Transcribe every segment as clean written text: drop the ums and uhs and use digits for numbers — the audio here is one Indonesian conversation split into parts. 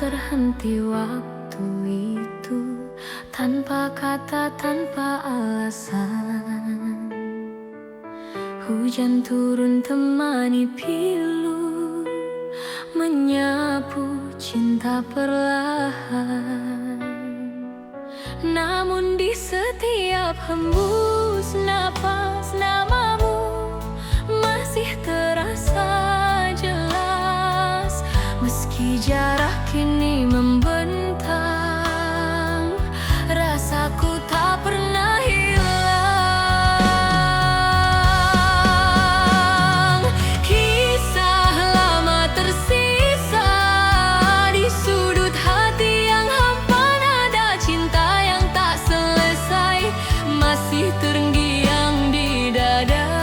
terhenti waktu itu, tanpa kata, tanpa alasan. Hujan turun temani pilu, menyapu cinta perlahan. Namun di setiap hembus napas, namamu masih terasa jelas. Meski jarak kini membentang, rasaku tak pernah hilang. Kisah lama tersisa di sudut hati yang hampa, nada cinta yang tak selesai masih terngiang di dada.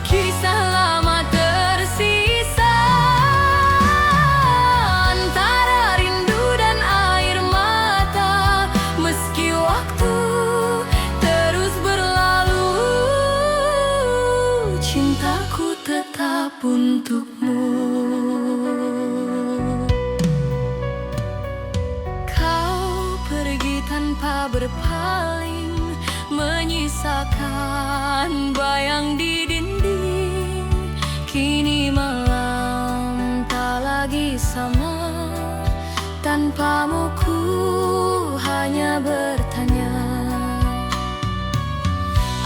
Kisah lama tersisa antara rindu dan air mata. Meski waktu terus berlalu, cintaku tetap untukmu. Kau pergi tanpa berpaling, menyisakan bayang di dinding. Kini malam tak lagi sama, tanpamu ku hanya bertanya,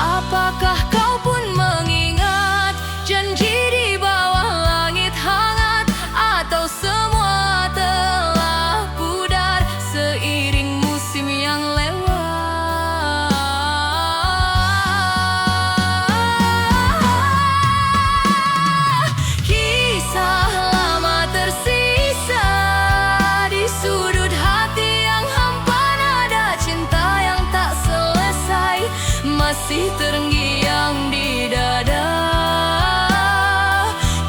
apakah kau pun mengingat janji di bawah langit hangat? Atau semua telah pudar seiring musim yang lewat? Kisah lama tersisa di sudut hati yang hampa, nada cinta yang tak selesai masih terngiang di dada.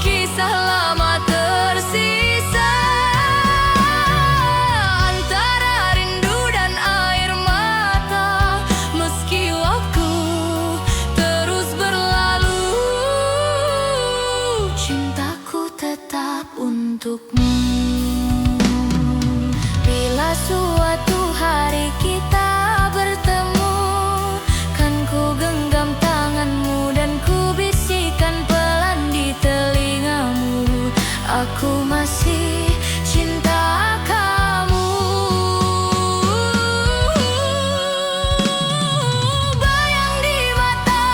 Kisah lama tersisa antara rindu dan air mata. Meski waktu terus berlalu, cintaku tetap untukmu. Bila suatu hari kita bertemu, kan ku genggam tanganmu dan ku bisikan pelan di telingamu, aku masih cinta kamu. Bayang di mata,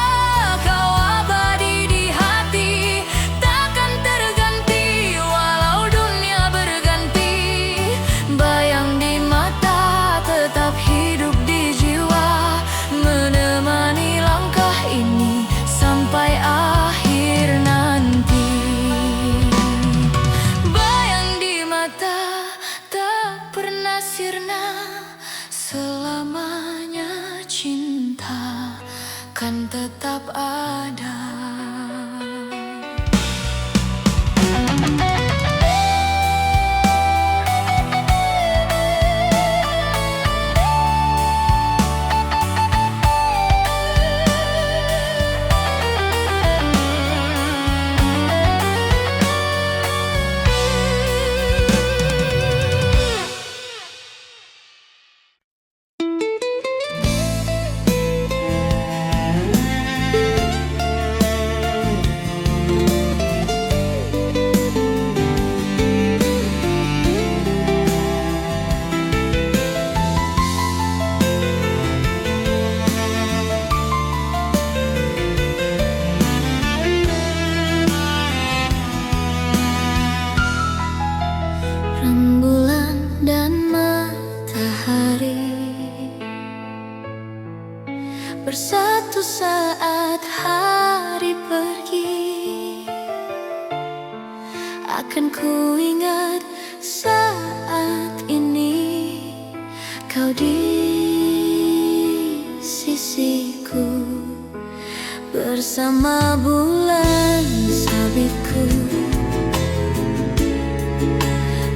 kau abadi di hati, takkan terganti walau dunia berganti. Bayang di mata tetap hidup di jiwa, menemani langkah ini sampai akhir nanti. Bayang di mata tak pernah sirna, selamanya cinta kan tetap ada. Rembulan dan matahari bersatu saat hari pergi. Akan ku ingat saat ini kau di sisiku, bersama bulan sabitku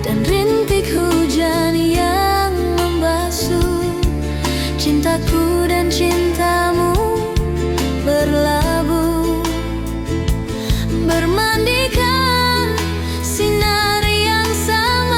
dan rintik hujan yang membasuh cintaku dan cintamu berlabuh, bermandikan sinar yang sama.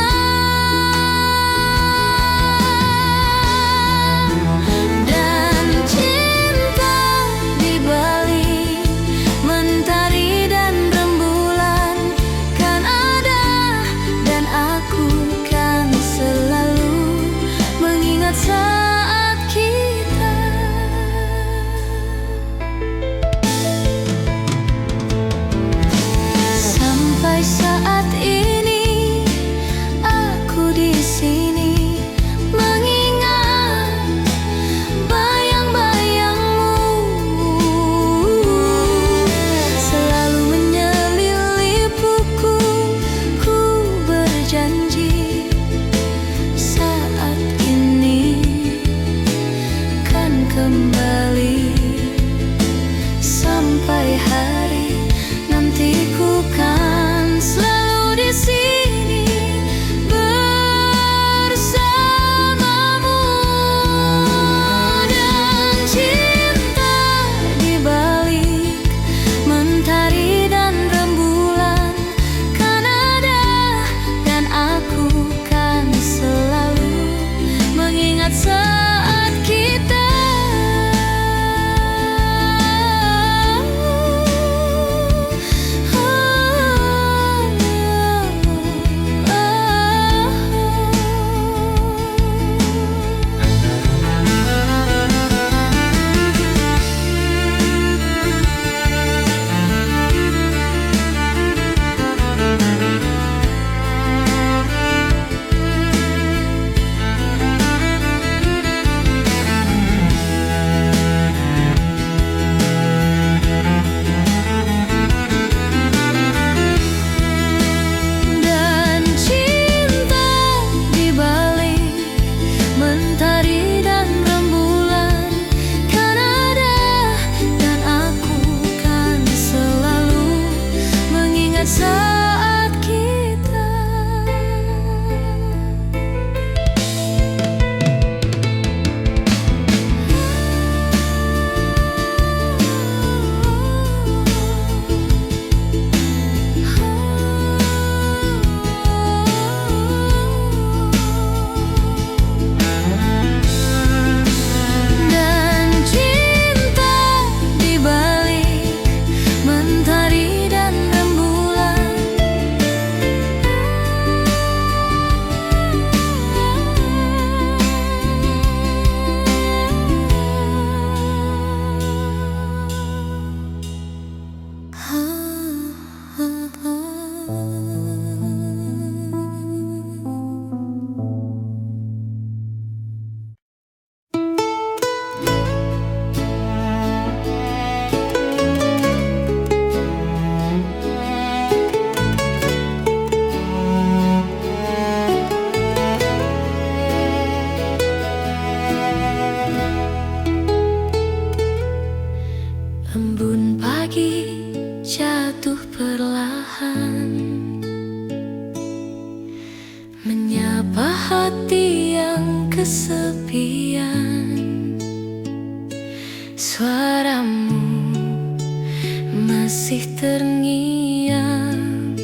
terngiang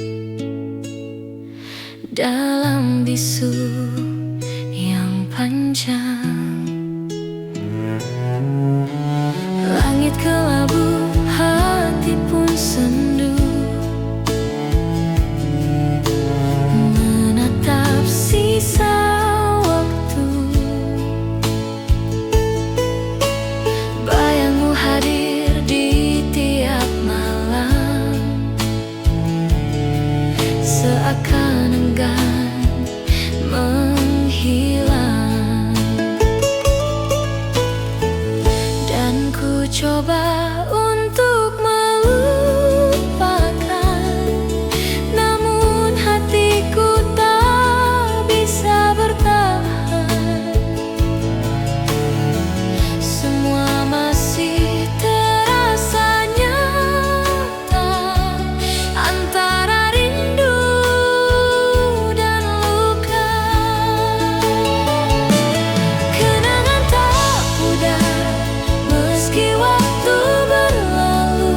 dalam bisu yang panjang. Langit kelabu, hati pun sendu, menatap sisa waktu. Bayangmu hadir di tiap malam, seakan enggan menghilang. Dan ku coba untuk melupakan, namun hatiku tak bisa bertahan. Semua masih terasa nyata, antara rindu dan luka. Kenangan tak pudar meski waktu berlalu,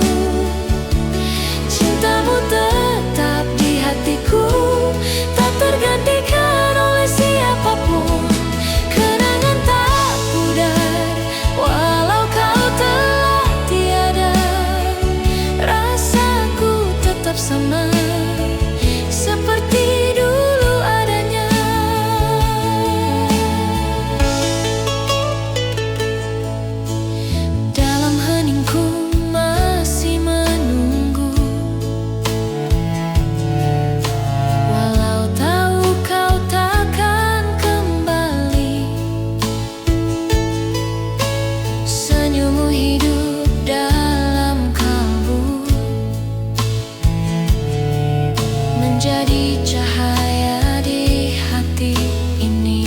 cintamu tetap di hatiku, tak tergantikan oleh siapapun. Kenangan tak pudar walau kau telah tiada, rasaku tetap sama seperti dulu adanya. Dalam heningku masih menunggu, walau tahu kau takkan kembali. Senyummu hidup dalam kalbu, menjadi cahaya di hati ini.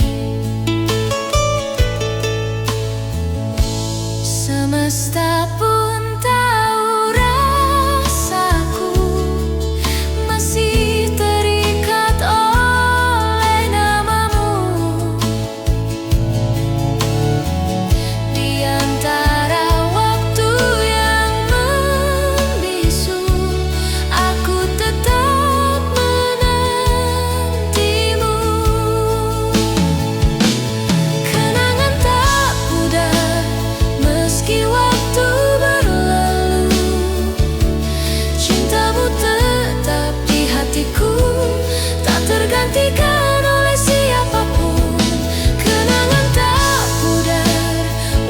Semesta pun tahu rasaku masih terikat oleh namamu. Di antara waktu yang membisu, aku tetap menantimu. Kenangan tak pudar meski waktu berlalu, cintamu tetap di hatiku, tak tergantikan oleh siapapun. Kenangan tak pudar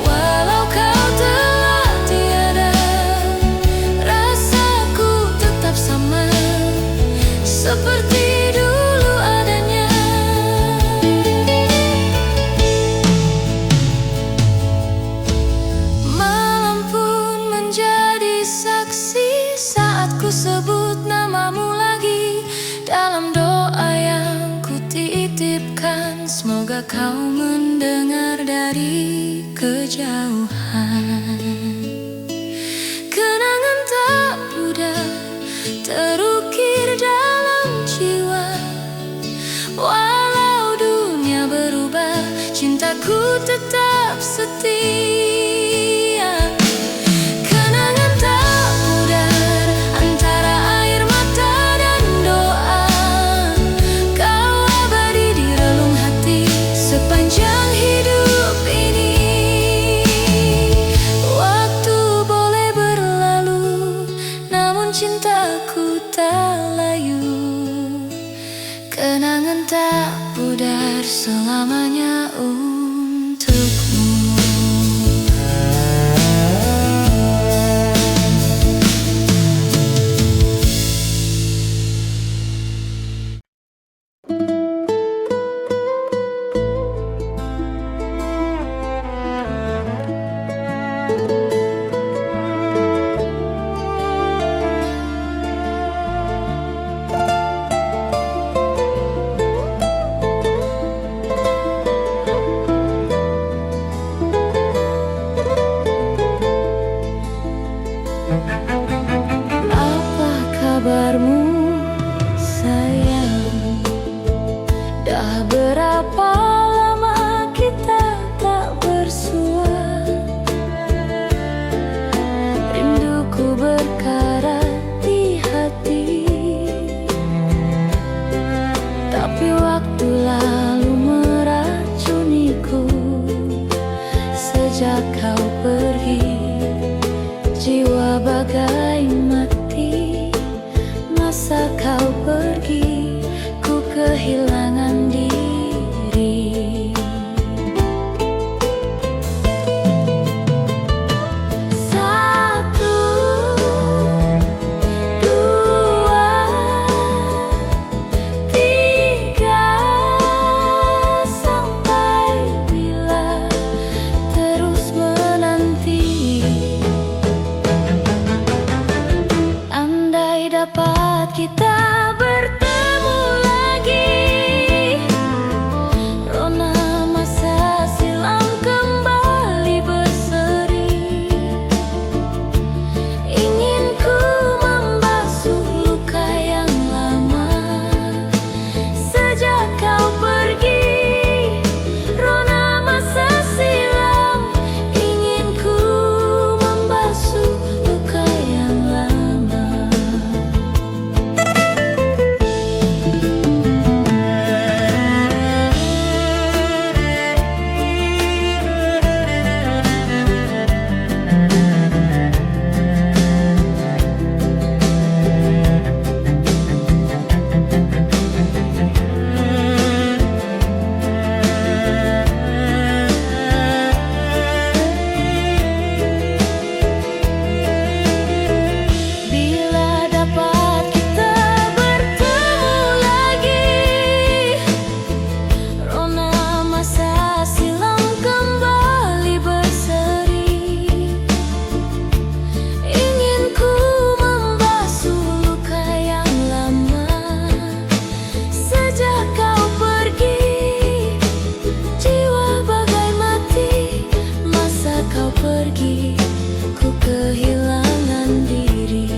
walau kau telah tiada, rasaku tetap sama seperti dulu adanya. Malam pun menjadi saksi saat ku sebut namamu lagi. Dalam doa yang ku titipkan, semoga kau mendengar dari kejauhan. Kenangan tak pudar terukir dalam jiwa, walau dunia berubah, cintaku tetap setia. Kenangan tak pudar antara air mata dan doa, kau abadi di relung hati sepanjang hidup ini. Waktu boleh berlalu, namun cintaku tak layu. Kenangan tak pudar selamanya untukmu. Ku berkarat di dapat kita bertemu lagi. Rona masa silam kembali berseri. Ingin ku membasuh luka yang lama. Sejak kau pergi, Rona masa silam. Ingin ku membasuh luka yang lama. Bila dapat kita bertemu lagi, Rona masa silam kembali berseri. Ingin ku membasuh luka yang lama. Sejak kau pergi, jiwa bagai mati. Masa kau pergi, ku kehilangan diri.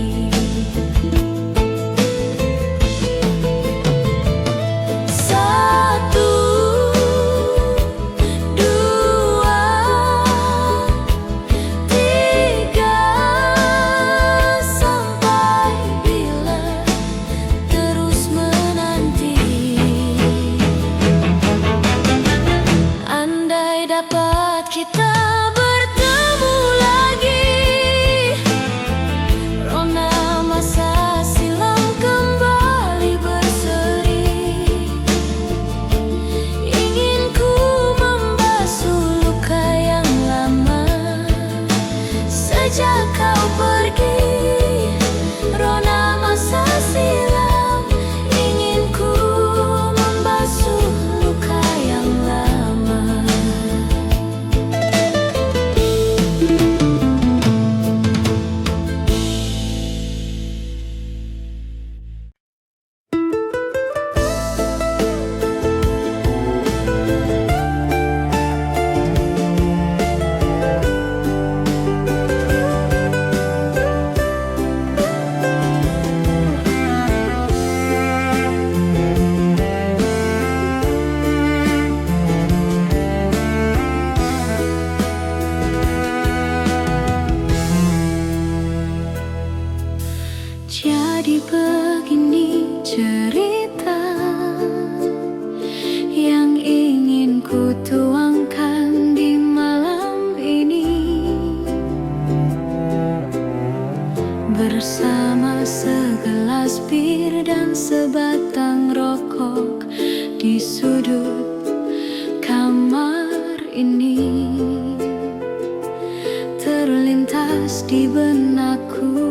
Satu, dua, tiga, sampai bila terus menanti. Andai dapat kita bertemu lagi, Rona masa silam kembali berseri. Ingin ku membasuh luka yang lama. Sejak kau pergi, Rona masa silam. Ingin ku membasuh luka yang lama. Jadi begini cerita yang ingin ku tuangkan di malam ini. Bersama segelas bir dan sebatang rokok di sudut kamar ini, terlintas di benakku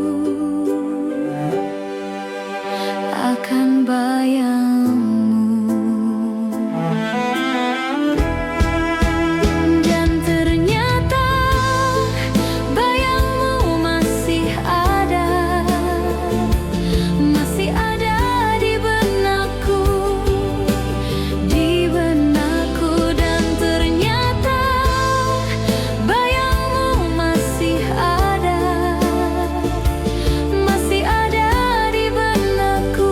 akan bayangmu. Dan ternyata bayangmu masih ada di benakku, dan ternyata bayangmu masih ada di benakku.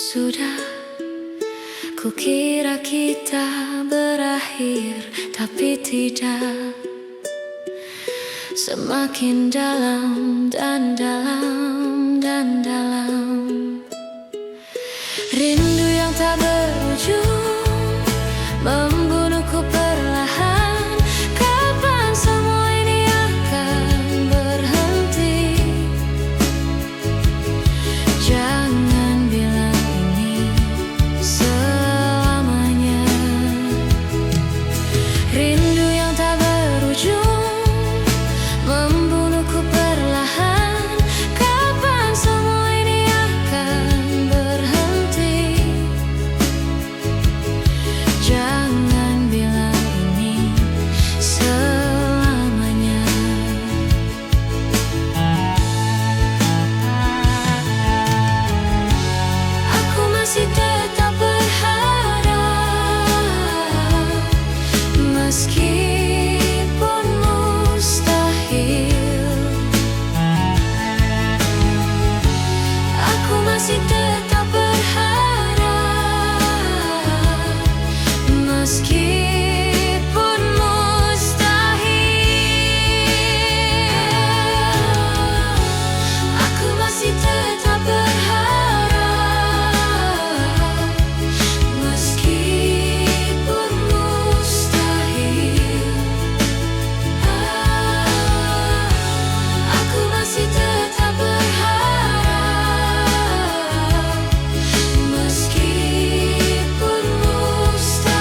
Sudah kukira kita berakhir, tapi tidak. Semakin dalam dan dalam dan dalam, rindu yang tak berujung membunuhku perlahan. Kapan semua ini akan berhenti? Jangan bilang ini selamanya. Rindu yang tak berujung membunuhku perlahan. Kapan semua ini akan berhenti? Jangan bilang ini selamanya. Aku masih tetap berharap, meskipun mustahil. Aku masih tetap berharap, meskipun mustahil. Aku masih tetap berharap, meskipun mustahil. Aku masih tetap berharap, meskipun mustahil.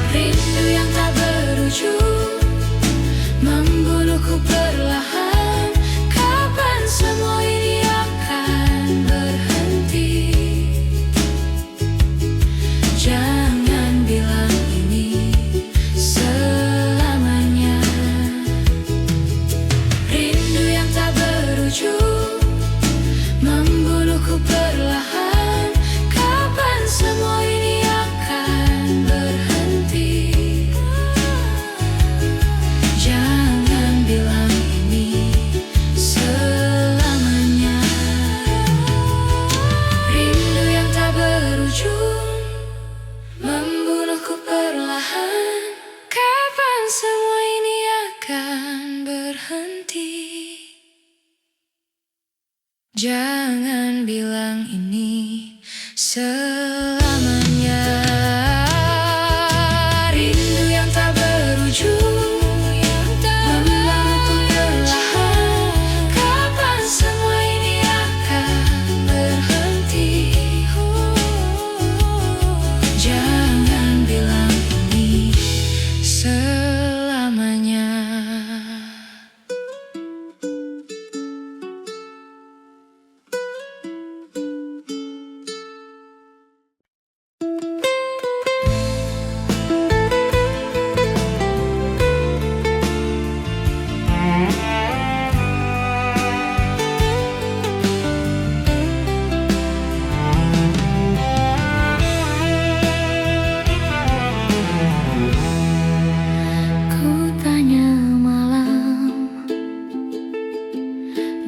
Rindu yang tak berujung membunuhku perlahan. Kapan semua ini akan berhenti? Jangan bilang ini selamanya. Rindu yang tak berujung membunuhku perlahan. Kapan semua ini akan berhenti? Jangan bilang ini selamanya. Rindu yang tak berujung membunuhku perlahan. Kapan semua ini akan berhenti? Jangan bilang ini selamanya. Rindu yang tak berujung membunuhku perlahan. Kapan semua ini akan berhenti? Jangan bilang ini selamanya. Ku tanya malam,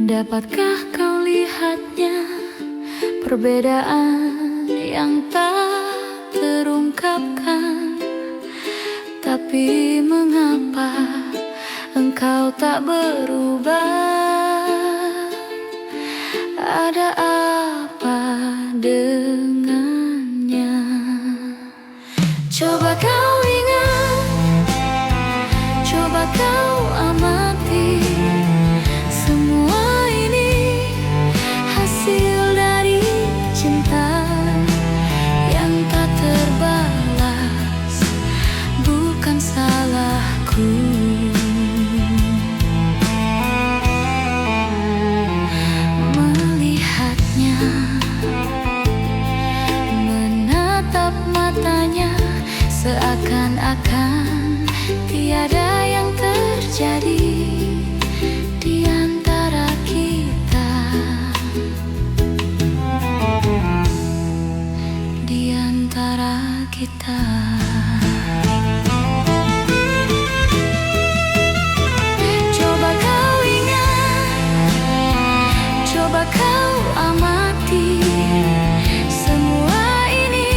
dapatkah kau lihatnya? Perbedaan yang tak terungkapkan. Tapi mengapa engkau tak berubah? Ada apa dengannya? Coba kau ingat, coba kau amati. Semua ini hasil dari cinta yang tak terbalas. Bukan salahku. Melihatnya Seakan-akan tiada yang terjadi di antara kita, di antara kita. Coba kau ingat, coba kau amati, semua ini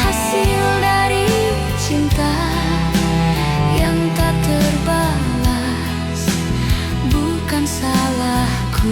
hasil dari cinta yang tak terbalas, bukan salahku.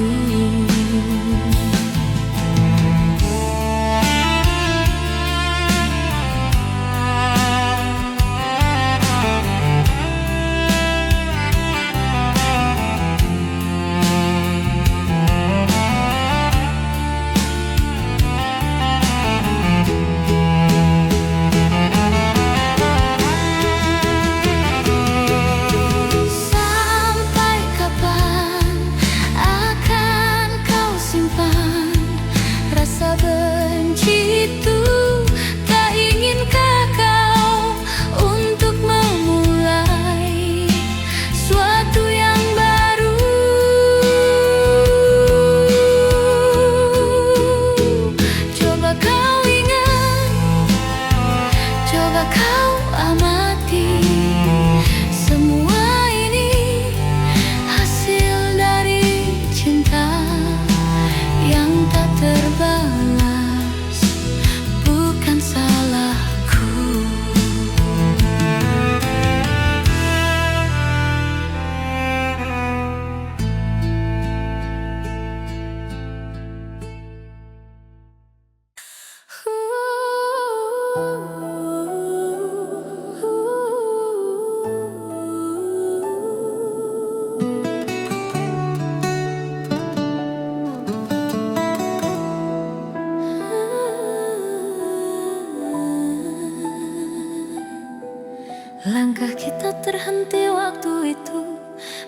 Langkah kita terhenti waktu itu,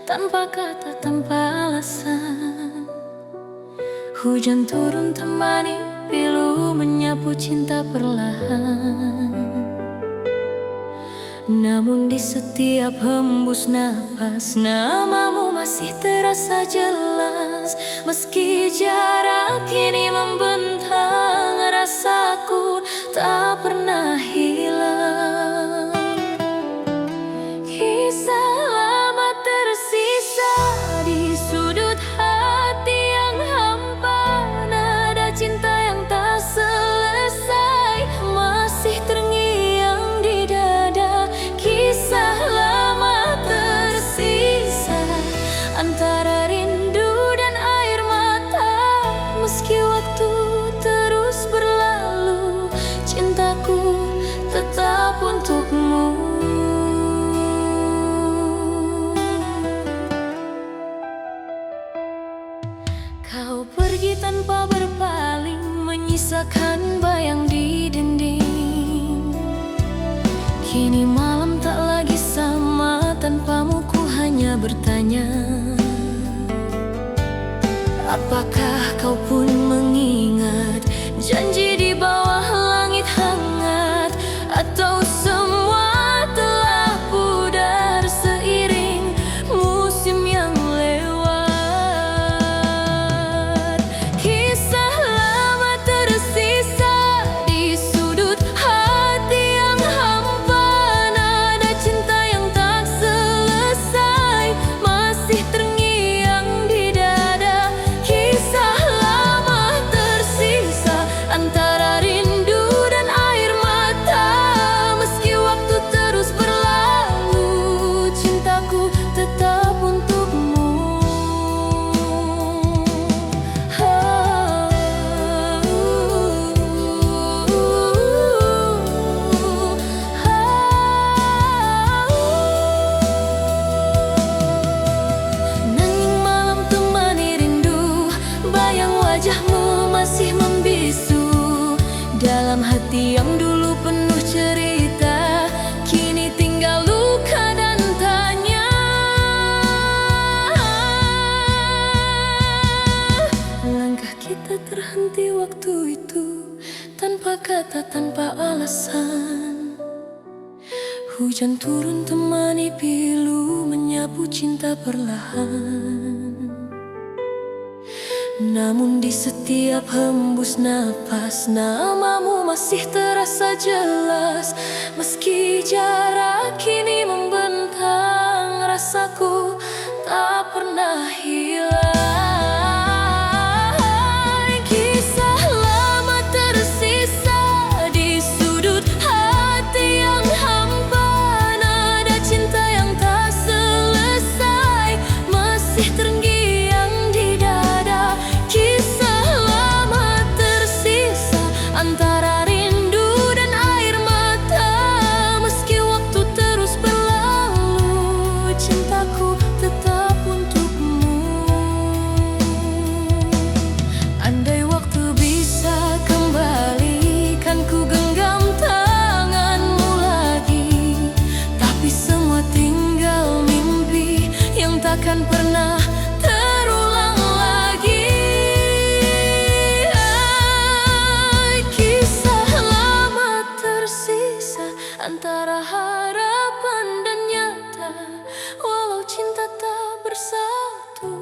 tanpa kata, tanpa alasan. Hujan turun temani pilu, menyapu cinta perlahan. Namun di setiap hembus napas, namamu masih terasa jelas. Meski jarak kini membentang, rasaku tak pernah hilang. Kisah lama tersisa di sudut hati yang hampa, nada cinta yang tak selesai masih terngiang di dada. Kisah lama tersisa antara rindu dan air mata. Meski waktu terus berlalu, cintaku tetap untukmu. Kau pergi tanpa berpaling, menyisakan bayang di dinding. Kini malam tak lagi sama, tanpamu ku hanya bertanya, apakah kau pun mengingat janji di bawah langit hangat? Atau semua telah pudar seiring musim yang lewat? Kisah lama tersisa di sudut hati yang hampa, nada cinta yang tak selesai masih terngiang di dada. Kisah lama tersisa antara rindu dan air mata. Meski waktu terus berlalu, cintaku tetap untukmu. Nanging malam temani rindu, bayang wajahmu masih membisu. Dalam hati yang dulu penuh cerita, kini tinggal luka dan tanya. Langkah kita terhenti waktu itu, tanpa kata, tanpa alasan. Hujan turun temani pilu, menyapu cinta perlahan. Namun di setiap hembus napas, namamu masih terasa jelas. Meski jarak kini membentang, rasaku tak pernah hilang. Kisah lama tersisa di sudut hati yang hampa. Nada cinta yang tak selesai masih terngiang di dada. Kisah lama tersisa antara rindu dan air mata. Meski waktu terus berlalu, cintaku tetap untukmu. Andai waktu bisa kembali, kan ku genggam tanganmu lagi. Tapi semua tinggal mimpi yang takkan pernah terulang lagi. Kisah lama tersisa antara harapan dan nyata. Walau cinta tak bersatu,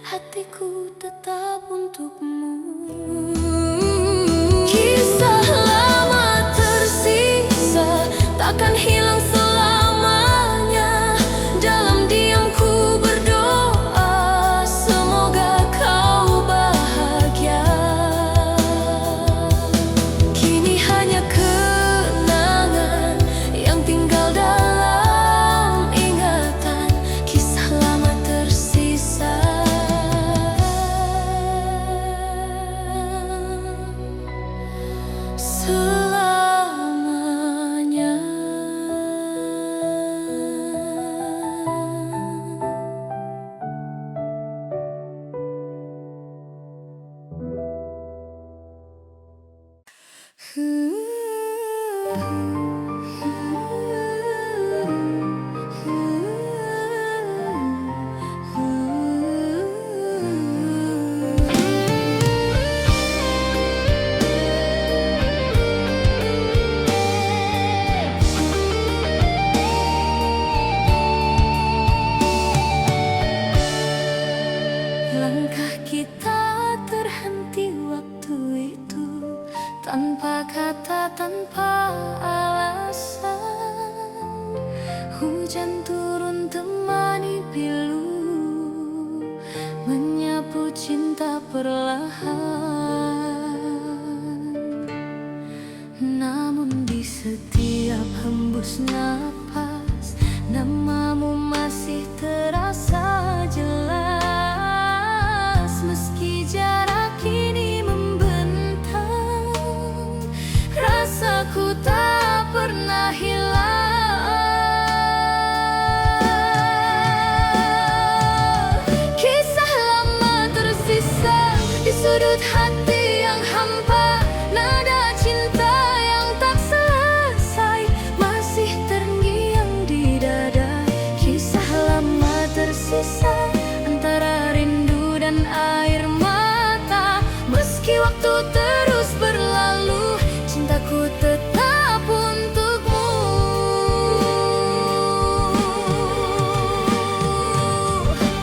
hatiku tetap untukmu. Kisah lama tersisa takkan hilang selamanya. Dalam diamku berdoa, semoga kau bahagia. Kini hanya kenangan yang tinggal dalam ingatan. Kisah lama tersisa selamanya. Langkah kita terhenti waktu itu, tanpa kata, tanpa alasan. Hujan turun temani pilu, menyapu cinta perlahan. Namun di setiap hembus napas, namamu masih terasa jelas. Meski jarak kini membentang, rasaku tak pernah hilang. Kisah lama tersisa di sudut hati yang hampa. Nada cinta yang tak selesai masih terngiang di dada. Kisah lama tersisa antara rindu dan air mata. Meski waktu terus berlalu, cintaku tetap untukmu.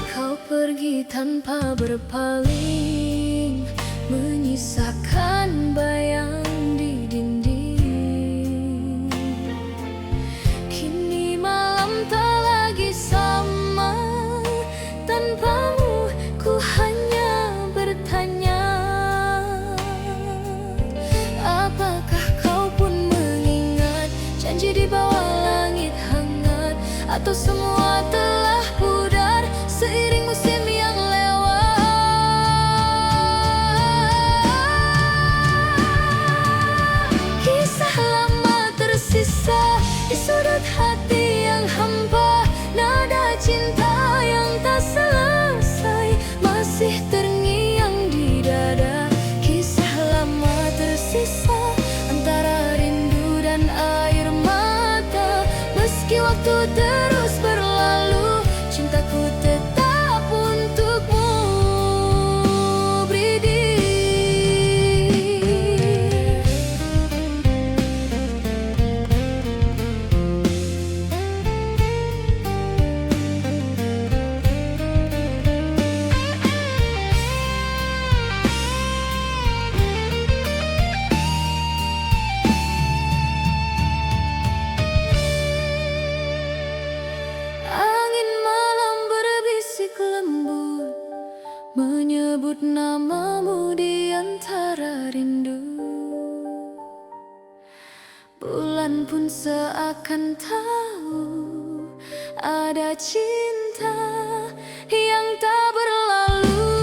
Kau pergi tanpa berpaling, menyisakan bayang di dinding. Kini malam tak lagi sama. Tanpamu ku hanya bertanya, apakah kau pun mengingat janji di bawah langit hangat? Atau semua telah pudar seiring musim yang lewat? Kisah lama tersisa di sudut hati yang hampa. Nada cinta yang tak selesai masih terngiang di dada. Kisah lama tersisa antara rindu dan air mata. Meski waktu terus berlalu, cintaku tetap untukmu. Bridih. Bulan pun seakan tahu ada cinta yang tak berlalu.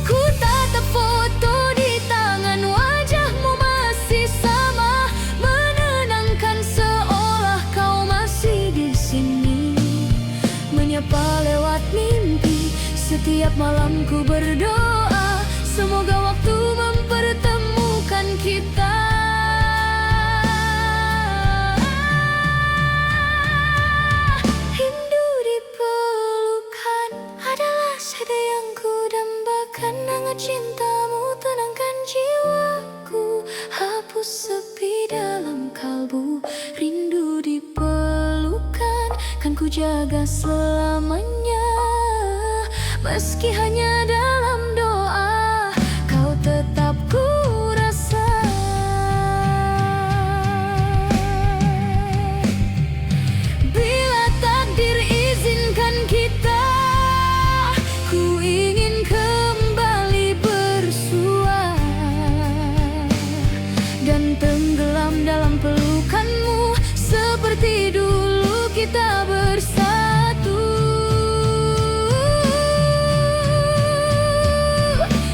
Ku tatap foto di tangan, wajahmu masih sama, menenangkan seolah kau masih di sini. Menyapa lewat mimpi, setiap malam ku berdoa, semoga waktu mempertemukan kita. Rindu dipelukan adalah sada yang ku dambakan. Hangat cintamu tenangkan jiwaku, hapus sepi dalam kalbu. Rindu dipelukan kan ku jaga selamanya, meski hanya dalam doa, kau tetap ku rasa. Bila takdir izinkan kita, ku ingin kembali bersua dan tenggelam dalam pelukanmu, seperti dulu kita bersatu.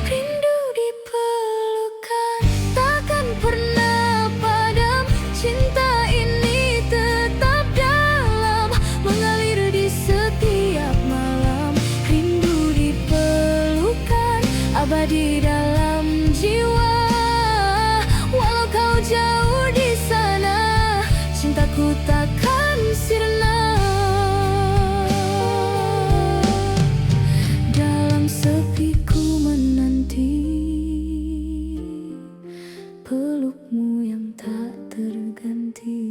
Rindu dipelukan takkan pernah padam, cinta ini tetap dalam, mengalir di setiap malam. Rindu dipelukan abadi dalam jiwa, walau kau jauh di sana, cintaku takkan sirna. Dalam sepi ku menanti pelukmu yang tak terganti.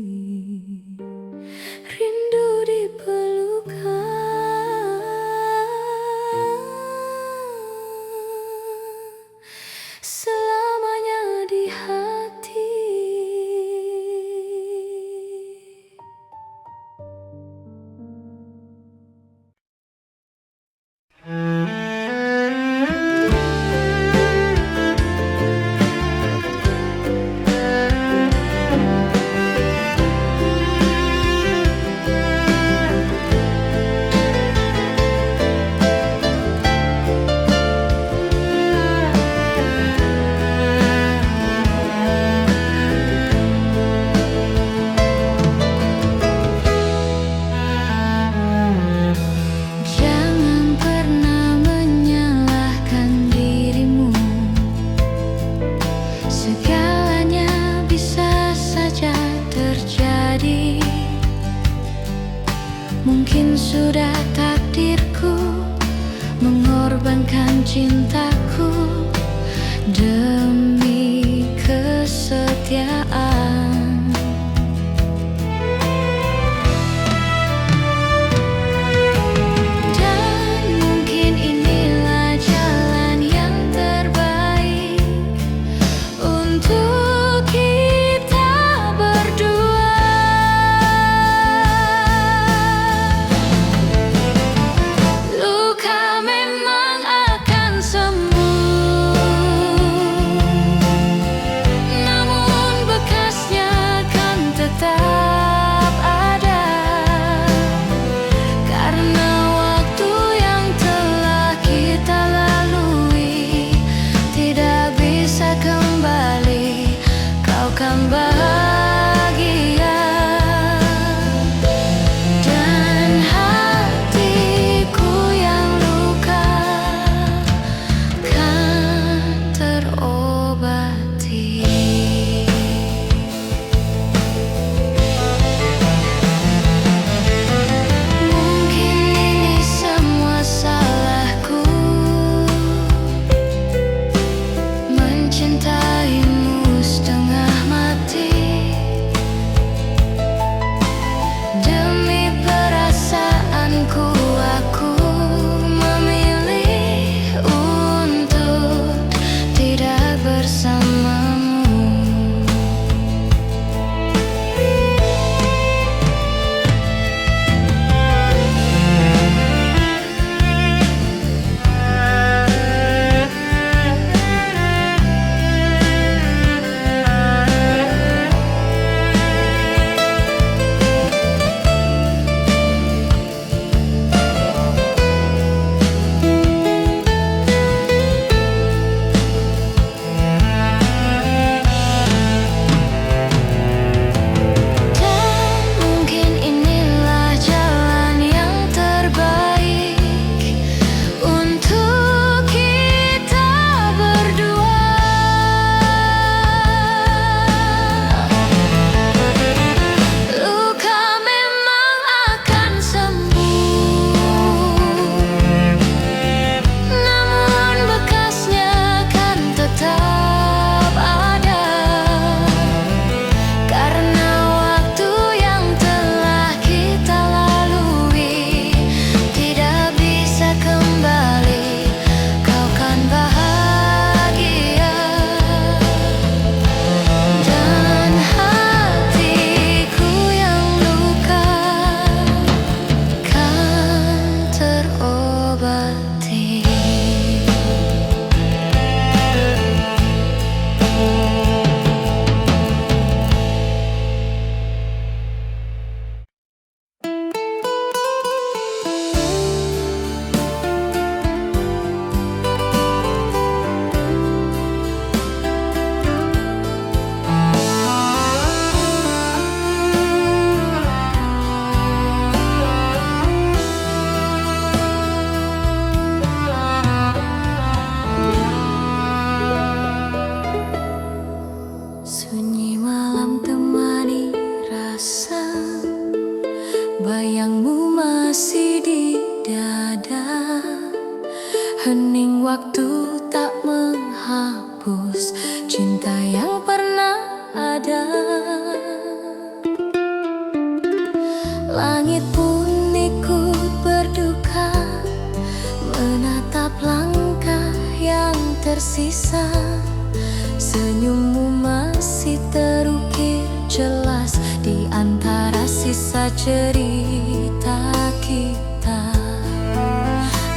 Rindu dipelukan selamanya di hati. Jangan pernah menyalahkan dirimu, segalanya bisa saja terjadi. Mungkin sudah takdirku mengorbankan cintaku demi kesetiaan. Dan mungkin inilah jalan yang terbaik untuk kita berdua. Luka memang akan sembuh hapus cinta yang pernah ada. Langit pun ikut berduka menatap langkah yang tersisa. Senyummu masih terukir jelas di antara sisa cerita kita.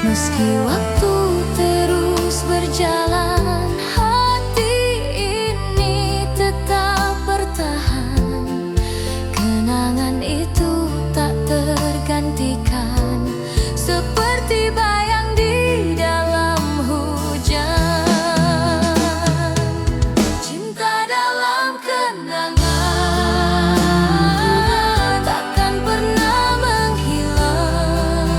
Meski waktu terus berjalan, hati ini tetap bertahan. Kenangan itu tak tergantikan, seperti bayang di dalam hujan. Cinta dalam kenangan takkan pernah menghilang.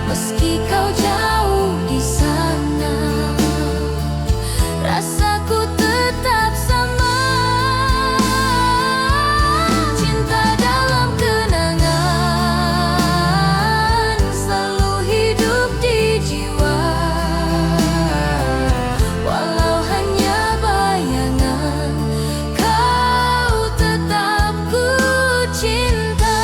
Meski kau jauh di sana, rasaku tetap sama. Cinta dalam kenangan selalu hidup di jiwa, walau hanya bayangan, kau tetap ku cinta.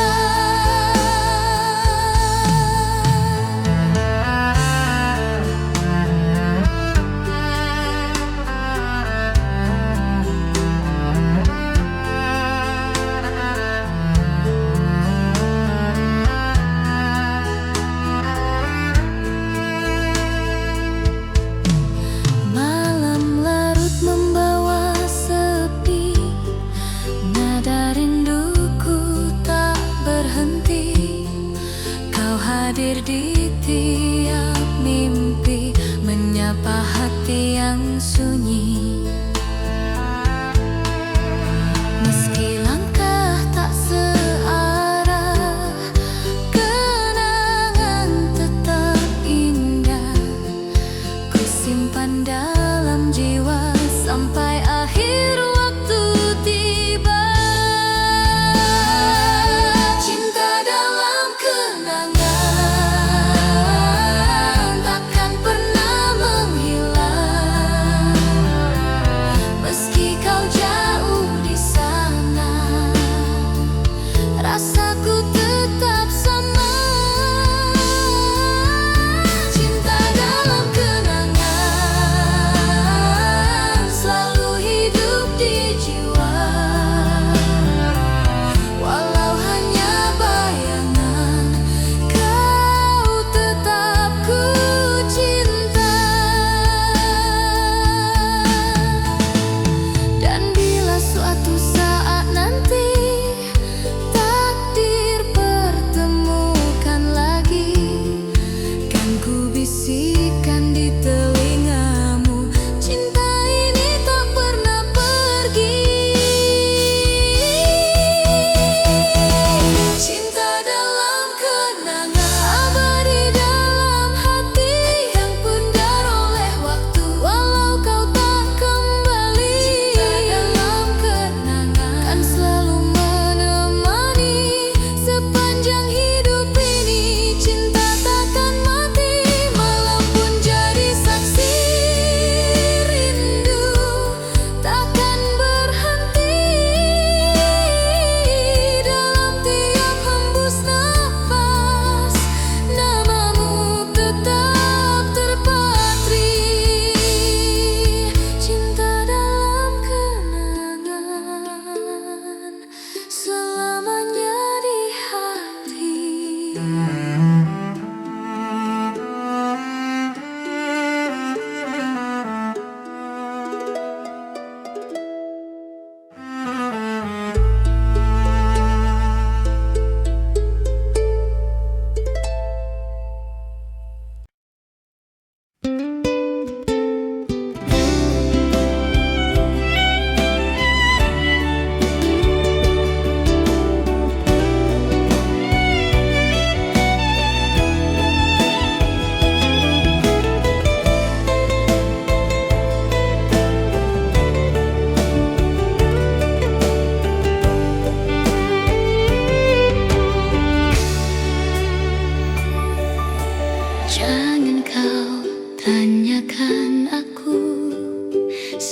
Malam larut membawa sepi, nada rinduku tak berhenti. Kau hadir di tiap mimpi, menyapa hati yang sunyi. Meski langkah tak searah, kenangan tetap indah. Ku simpan dalam jiwa sampai akhir waktu tiba. Cinta dalam kenangan takkan pernah menghilang. Meski kau jauh di sana, rasaku tetap sama. Cinta dalam kenangan selalu hidup di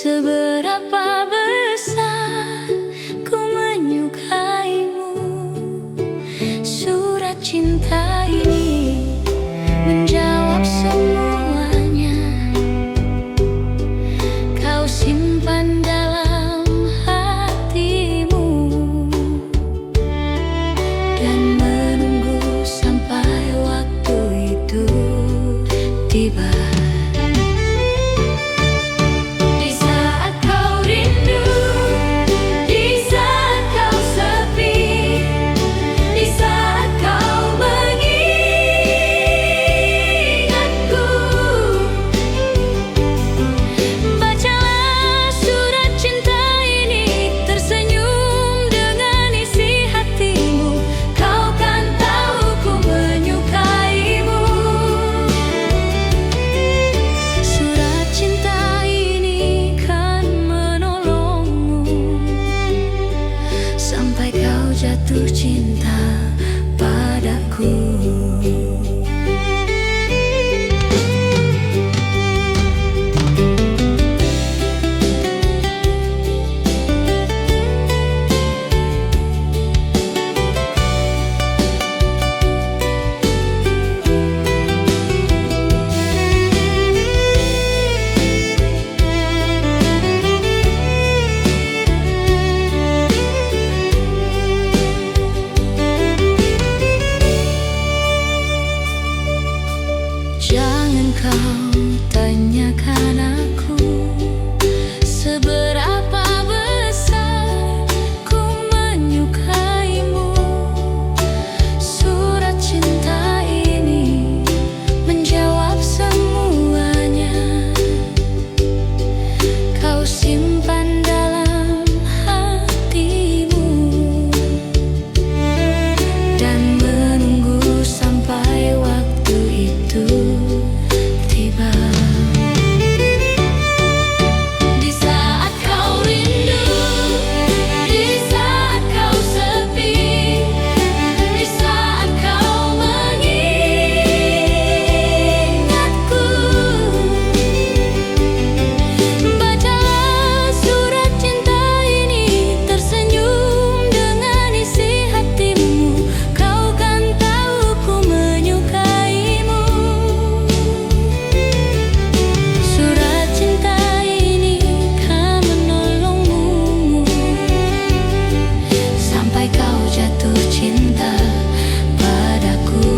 Seberapa besar ku menyukaimu, surat cinta ini menjawab semuanya. Kau simpan dalam hatimu dan menunggu sampai waktu itu tiba. Jatuh cinta padaku. Jangan kau tanyakan aku seberapa besar ku menyukaimu. Surat cinta ini menjawab semuanya. Kau simpan dalam hatimu dan menunggu sampai waktu itu tiba. Di saat kau rindu, di saat kau sepi, di saat kau mengingatku, bacalah surat cinta ini, tersenyum dengan isi hatimu. Kau kan tahu ku menyukaimu. Surat cinta ini kan menolongmu sampai kau jatuh cinta padaku.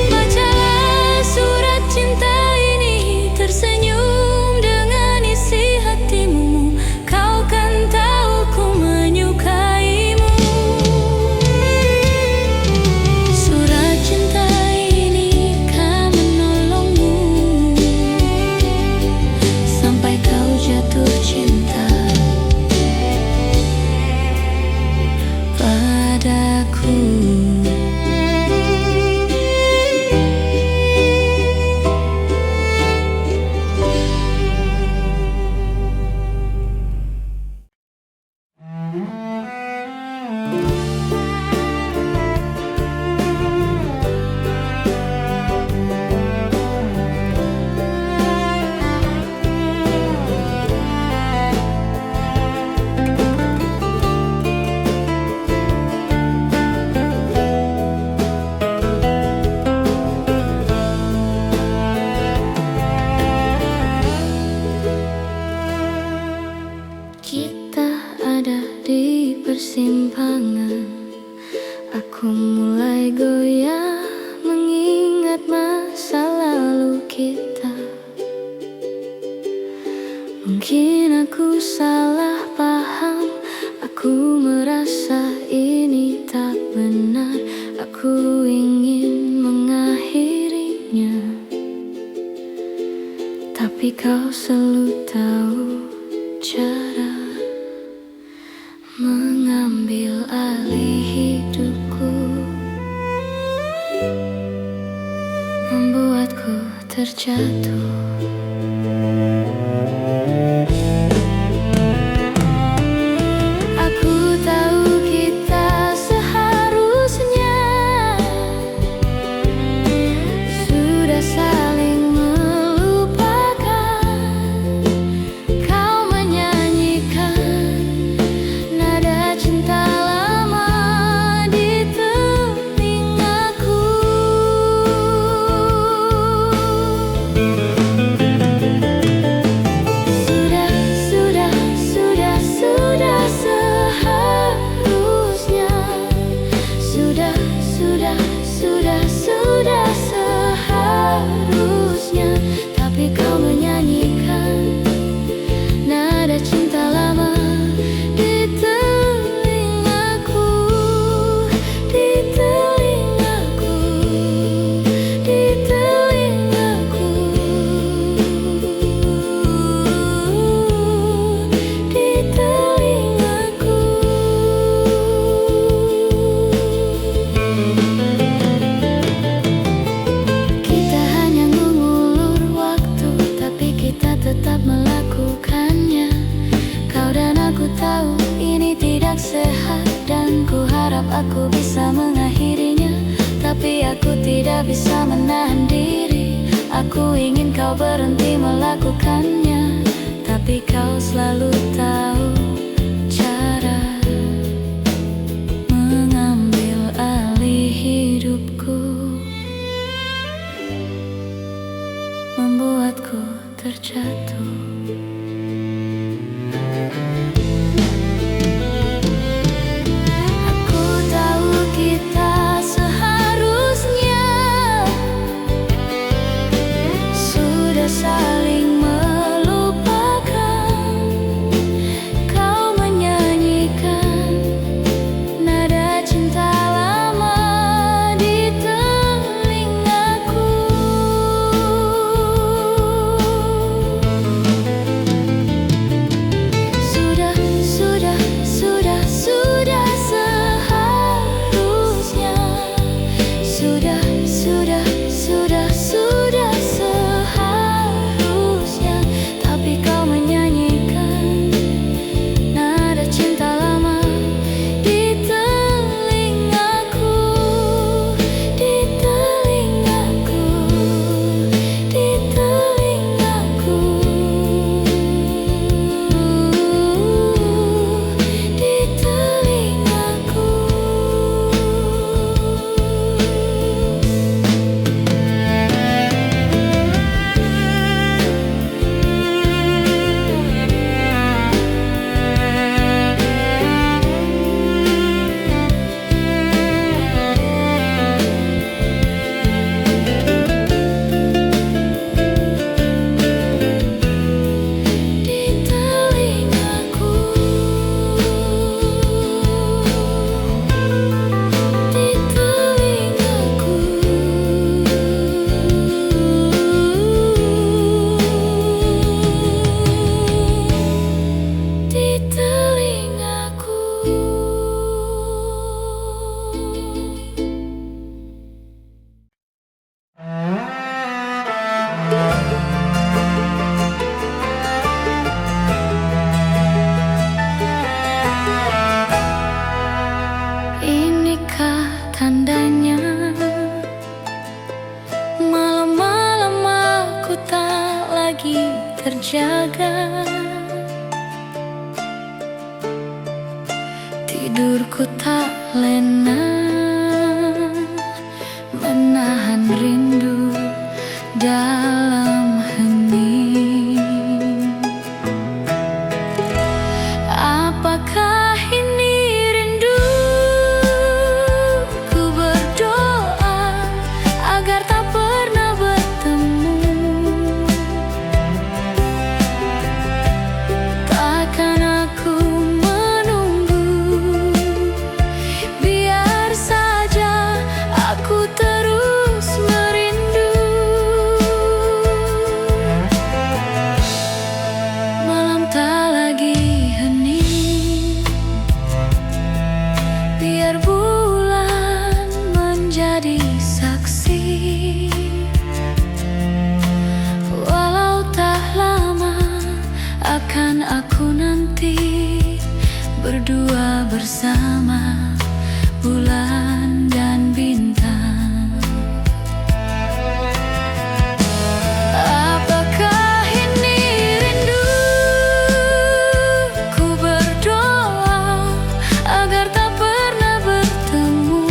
Bacalah surat cinta ini, tersenyum dengan isi hatimu. Kau kan tahu ku menyukaimu. Surat cinta ini kan menolongmu sampai kau jatuh cinta padaku. Kita ada di persimpangan. Aku mulai goyah mengingat masa lalu kita. Mungkin aku salah paham. Aku merasa ini tak benar. Aku ingin mengakhirinya, tapi kau selalu tahu cara mengambil alih hidupku, membuatku terjatuh. Aku tahu kita seharusnya tak bisa menahan diri. Aku ingin kau berhenti melakukannya, tapi kau selalu tahu cara mengambil alih hidupku, membuatku terjatuh. Aku tahu kita seharusnya sudah saling melupakan. Kau menyanyikan nada cinta lama di telingaku. Sudah seharusnya, tapi kau menyanyikan nada cinta lama di telingaku, di telingaku, di telingaku, di telingaku. Inikah tandanya malam-malam aku tak lagi terjaga, tidurku tak lena, menahan rindu dalam hening. Apakah ini rindu? Ku berdoa agar tak pernah bertemu. Takkan aku menunggu, biar saja aku terus merindu. Malam tak lagi hening, biar bulan menjadi saksi. Walau tak lama akan aku nanti berdua bersama bulan dan bintang. Apakah ini rindu? Ku berdoa agar tak pernah bertemu.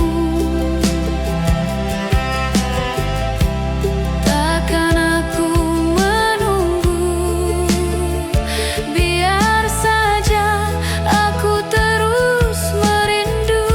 Takkan aku menunggu, biar saja aku terus merindu.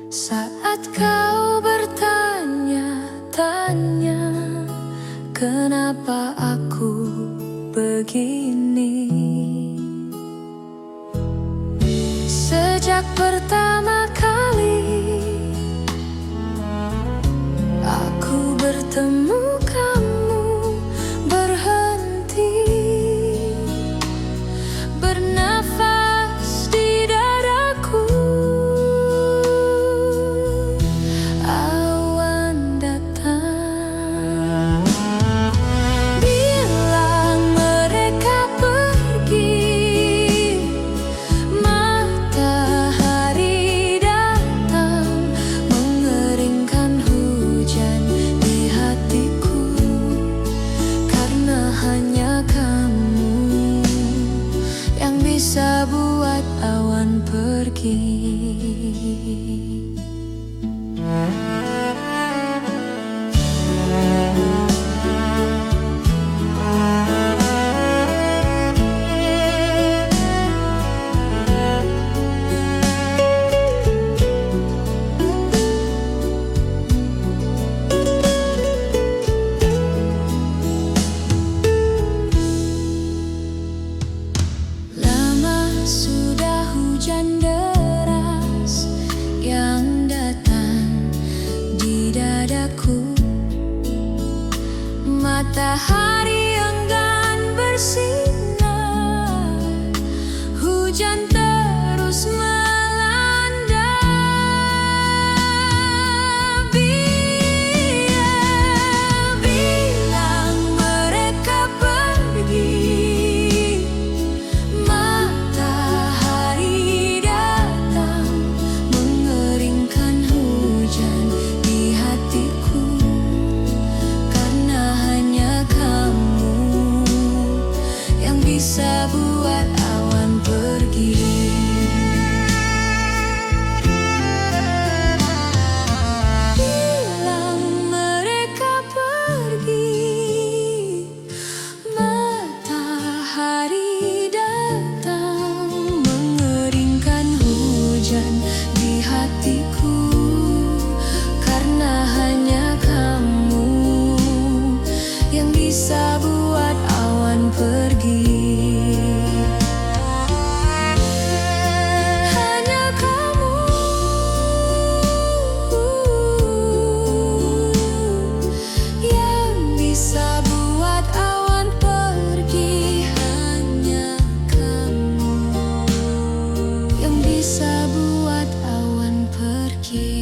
Saat kau bertanya-tanya kenapa aku begini. Sejak pertama kali aku bertemu kamu, berhenti bernafas di dadaku. Awan datang, bilang mereka pergi. Matahari datang, mengeringkan hujan di hatiku. Karena hanya kamu yang bisa buat awan pergi. Lama sudah hujan deras yang datang di dadaku. Matahari enggan bersinar, hujan terus melanda. Bilang mereka pergi. Matahari datang, mengeringkan hujan di hatiku. Karena hanya kamu yang bisa buat awan pergi. Bilang mereka pergi. Matahari datang, mengeringkan hujan di hatiku. Karena hanya kamu yang bisa buat awan pergi. Hanya kamu yang bisa buat awan pergi. Hanya kamu yang bisa buat awan pergi.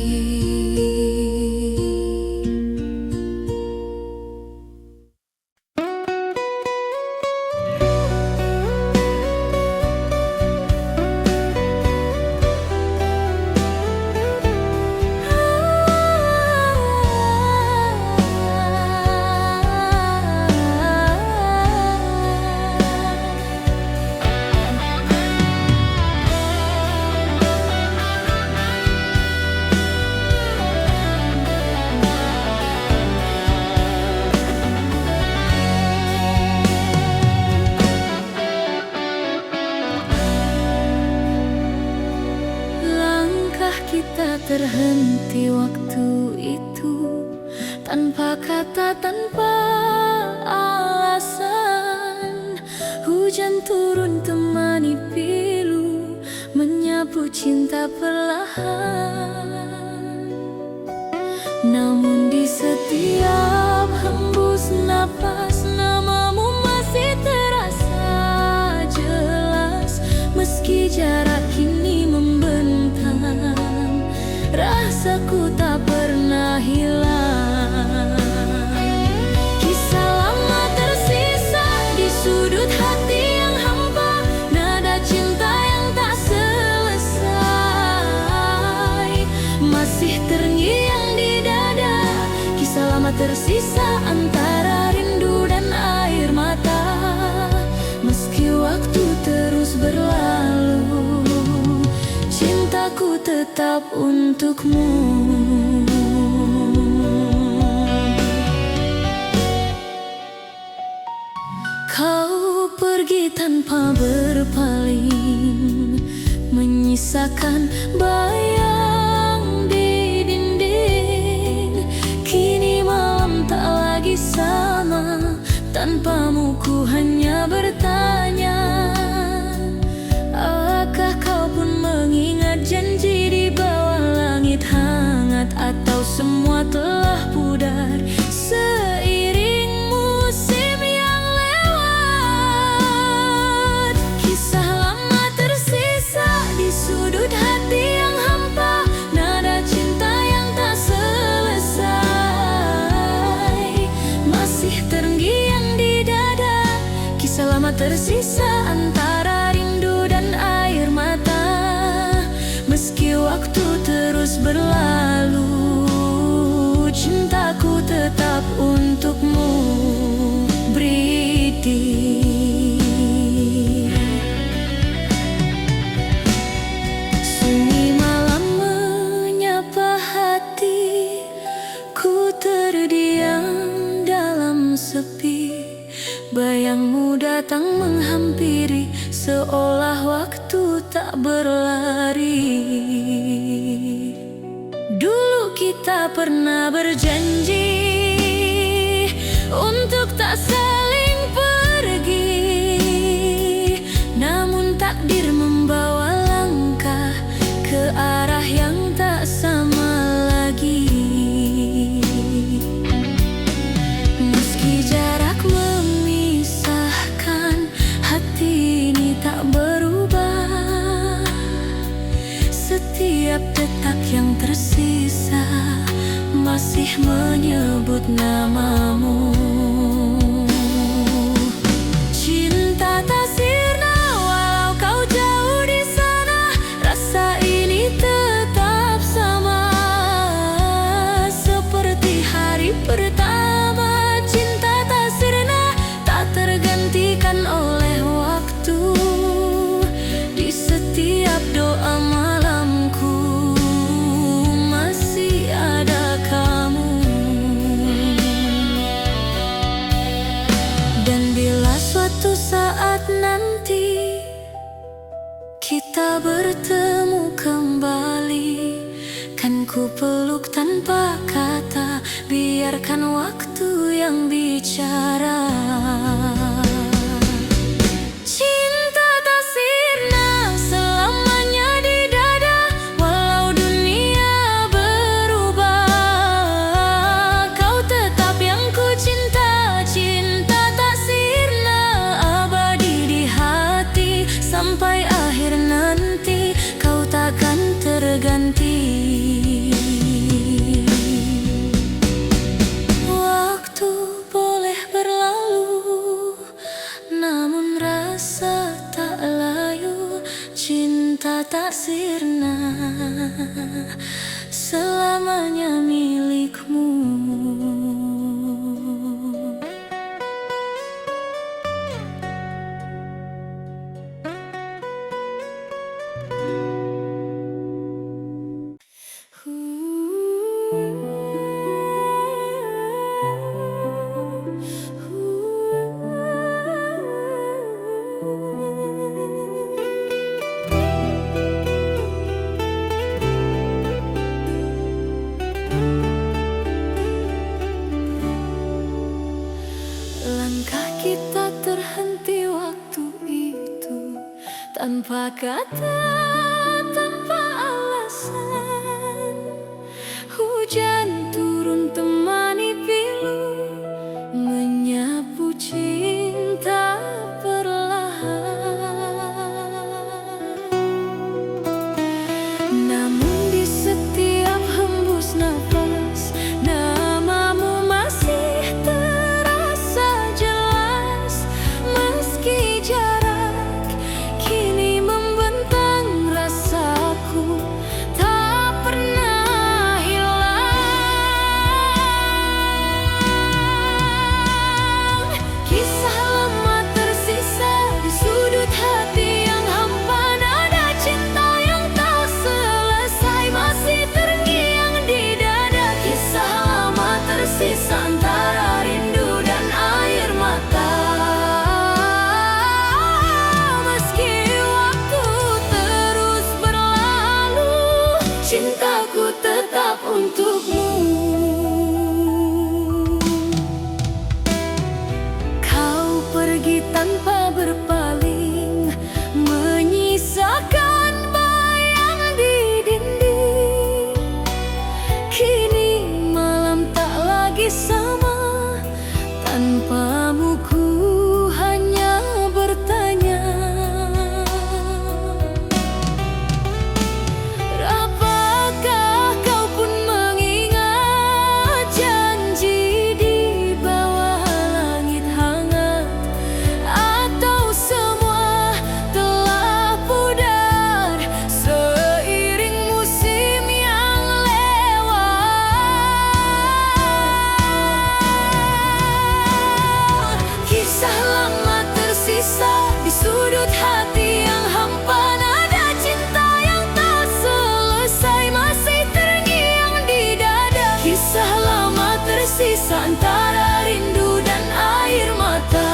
Langkah kita terhenti waktu itu, tanpa kata, tanpa alasan. Hujan turun temani pilu, menyapu cinta perlahan. Namun di setiap hembus napas, namamu masih terasa jelas. Meski jarak kini membentang, rasaku tak pernah hilang. Kisah lama tersisa di sudut hati yang hampa, nada cinta yang tak selesai masih terngiang di dada. Kisah lama tersisa antara rindu dan air mata. Meski waktu terus berlalu, cintaku tetap untukmu. Kau pergi tanpa berpaling, menyisihkan menyisakan bayang di dinding. Kini malam tak lagi sama, tanpamu ku hanya bertanya, apakah kau pun mengingat janji di bawah langit hangat, atau semua telah pudar seiring musim yang lewat? Kisah lama tersisa di sudut hati yang hampa, nada cinta yang tak selesai masih terngiang di dada. Kisah lama tersisa antara rindu dan air mata. Meski waktu terus berlalu, cintaku tetap untukmu, Bridi. Sunyi malam menyapa hati, ku terdiam dalam sepi. Bayangmu datang menghampiri, seolah waktu tak berlari. Dulu kita pernah berjanji untuk tak saling pergi, namun takdir membawa langkah ke arah yang tak sama lagi. Meski jarak memisahkan, hati ini tak berubah. Setiap detak yang tersisa masih menyebut namamu. Cinta tak sirna walau kau jauh di sana, rasa ini tetap sama seperti hari pertama. Cinta tak sirna, tak tergantikan oleh waktu. Di setiap doa malamku masih ada kamu. Dan bila suatu saat nanti kita bertemu kembali, kan ku peluk tanpa kata, biarkan waktu yang bicara. Cinta tak sirna selamanya di dada, walau dunia berubah, kau tetap yang ku cinta. Cinta tak sirna abadi di hati, sampai akhir nanti kau takkan terganti. Waktu boleh berlalu, namun rasa tak layu. Cinta tak sirna selamanya milikmu. Langkah kita terhenti waktu itu, tanpa kata, tanpa alasan. Hujan turun temani pilu, menyapu cinta perlahan. Namun di setiap hembus nafas, namamu masih terasa jelas. Meski jarak kini membentang, rasa untukmu. Kau pergi tanpa berpaling, menyisakan bayang di dinding. Kini malam tak lagi sama, tanpamu ku hanya bertanya. Apakah kau pun mengingat janji di bawah langit hangat? Atau semua telah pudar seiring musim yang lewat? Kisah lama tersisa di sudut hati yang hampa, nada cinta yang tak selesai masih terngiang di dada. Kisah lama tersisa antara rindu dan air mata.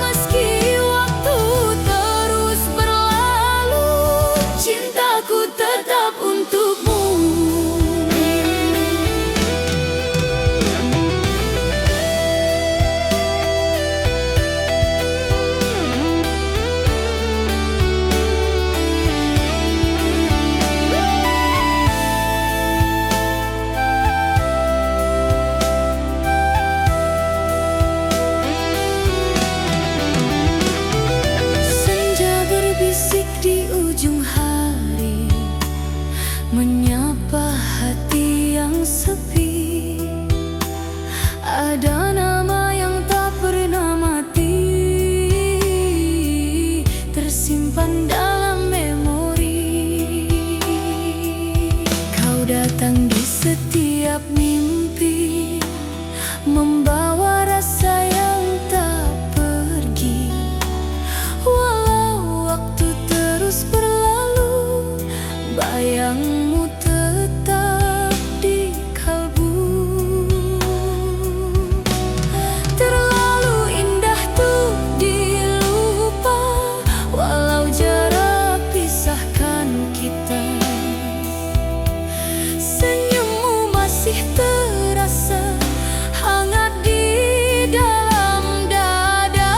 Meski waktu terus berlalu, cintaku tetap untukmu. Senja berbisik di ujung hari, menyapa hati yang sepi. Ada nama yang tak pernah mati, tersimpan dalam memori. Kau datang di setiap mimpi, membawa rasa yang tak pergi. Walau waktu terus berlalu, bayangmu tetap di kalbu. Terlalu indah tuh dilupa, walau jarak pisahkan kita. Senyummu masih terasa hangat di dalam dada.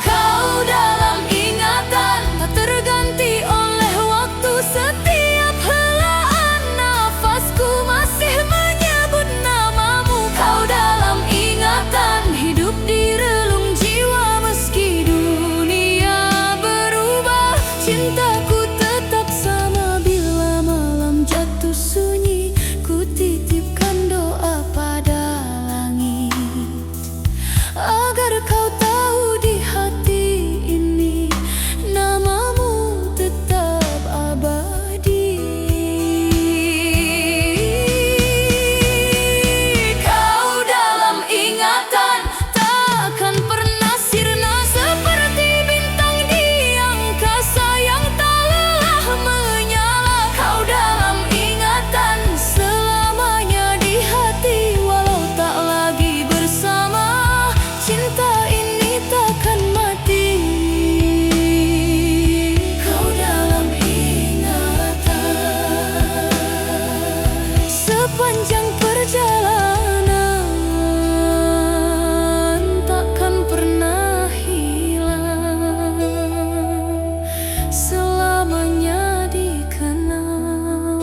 Kau dalam ingatan, tak terganti oleh waktu. Setiap helaan nafasku masih menyebut namamu. Kau dalam ingatan, hidup di relung jiwa. Meski dunia berubah, cintaku tetap sama. Bila malam jatuh sunyi, ku titipkan doa pada langit, agar kau tahu di hati ini namamu tetap abadi. Kau dalam ingatan, takkan pernah sirna. Seperti bintang di angkasa yang tak lelah menyala. Kau dalam ingatan, selamanya di hati. Walau tak lagi bersama, cinta ini takkan mati. Kau dalam ingatan, sepanjang perjalanan takkan pernah hilang, selamanya dikenang.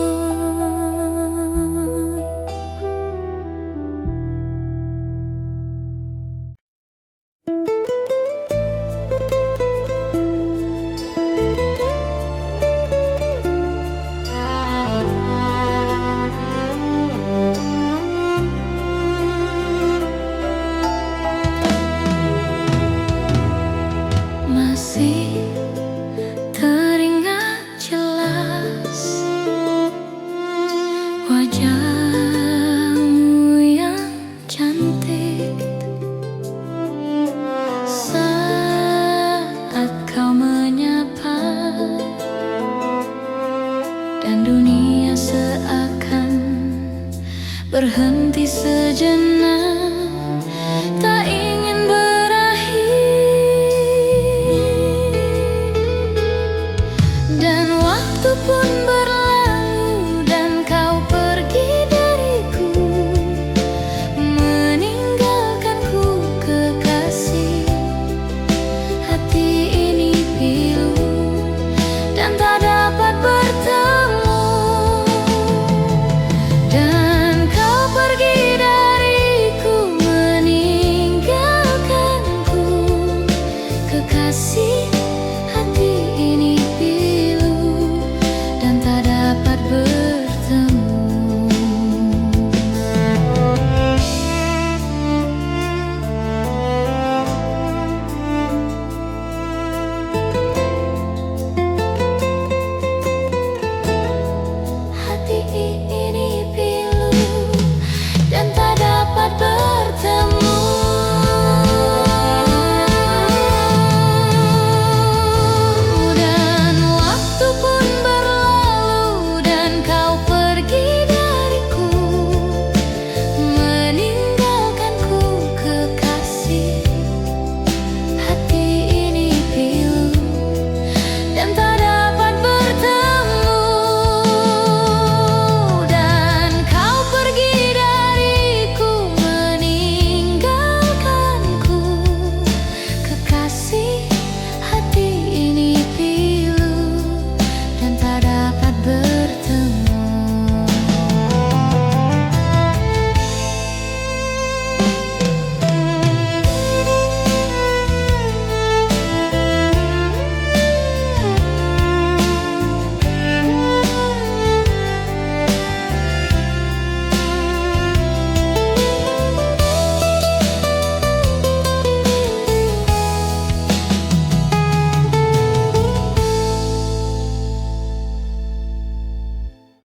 Masih teringat jelas wajahmu yang cantik saat kau menyapa, dan dunia seakan berhenti